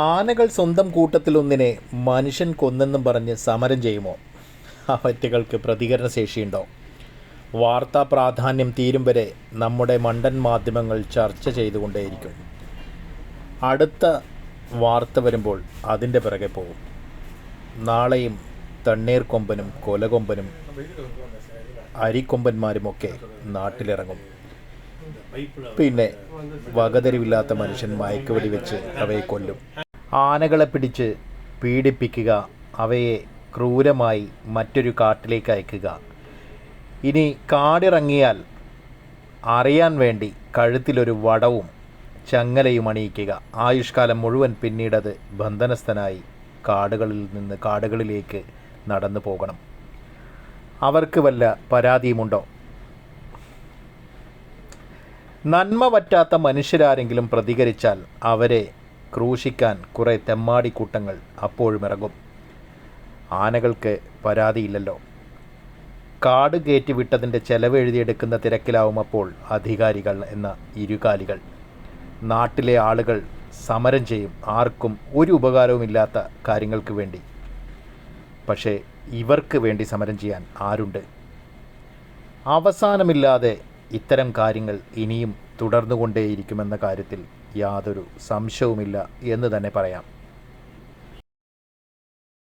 ആനകൾ സ്വന്തം കൂട്ടത്തിലൊന്നിനെ മനുഷ്യൻ കൊന്നെന്നും പറഞ്ഞ് സമരം ചെയ്യുമോ? അവറ്റകൾക്ക് പ്രതികരണ ശേഷിയുണ്ടോ? വാർത്താ പ്രാധാന്യം തീരും വരെ നമ്മുടെ മണ്ടൻ മാധ്യമങ്ങൾ ചർച്ച ചെയ്തുകൊണ്ടേയിരിക്കും. അടുത്ത വാർത്ത വരുമ്പോൾ അതിൻ്റെ പിറകെ പോകും. നാളെയും തണ്ണീർക്കൊമ്പനും കൊലകൊമ്പനും അരിക്കൊമ്പന്മാരുമൊക്കെ നാട്ടിലിറങ്ങും. പിന്നെ വകതിരിവില്ലാത്ത മനുഷ്യൻ മയക്കുവെടി വെച്ച് അവയെ കൊല്ലും. ആനകളെ പിടിച്ച് പീഡിപ്പിക്കുക, അവയെ ക്രൂരമായി മറ്റൊരു കാട്ടിലേക്ക് അയക്കുക. ഇനി കാടിറങ്ങിയാൽ അറിയാൻ വേണ്ടി കഴുത്തിലൊരു വടവും ചങ്ങലയും അണിയിക്കുക. ആയുഷ്കാലം മുഴുവൻ പിന്നീടത് ബന്ധനസ്ഥനായി കാടുകളിൽ നിന്ന് കാടുകളിലേക്ക് നടന്നു പോകണം. അവർക്ക് വല്ല പരാതിയുമുണ്ടോ? നന്മ പറ്റാത്ത മനുഷ്യരാരെങ്കിലും പ്രതികരിച്ചാൽ അവരെ ക്രൂശിക്കാൻ കുറേ തെമ്മാടിക്കൂട്ടങ്ങൾ അപ്പോഴും ഇറങ്ങും. ആനകൾക്ക് പരാതിയില്ലല്ലോ. കാട് കയറ്റിവിട്ടതിൻ്റെ ചെലവ് എഴുതിയെടുക്കുന്ന തിരക്കിലാവും അപ്പോൾ അധികാരികൾ എന്ന ഇരുകാലികൾ. നാട്ടിലെ ആളുകൾ സമരം ചെയ്യും, ആർക്കും ഒരു ഉപകാരവുമില്ലാത്ത കാര്യങ്ങൾക്ക് വേണ്ടി. പക്ഷേ ഇവർക്ക് വേണ്ടി സമരം ചെയ്യാൻ ആരുണ്ട്? അവസാനമില്ലാതെ ഇത്തരം കാര്യങ്ങൾ ഇനിയും തുടർന്നുകൊണ്ടേയിരിക്കുമെന്ന കാര്യത്തിൽ യാതൊരു സംശയവുമില്ല എന്ന് തന്നെ പറയാം.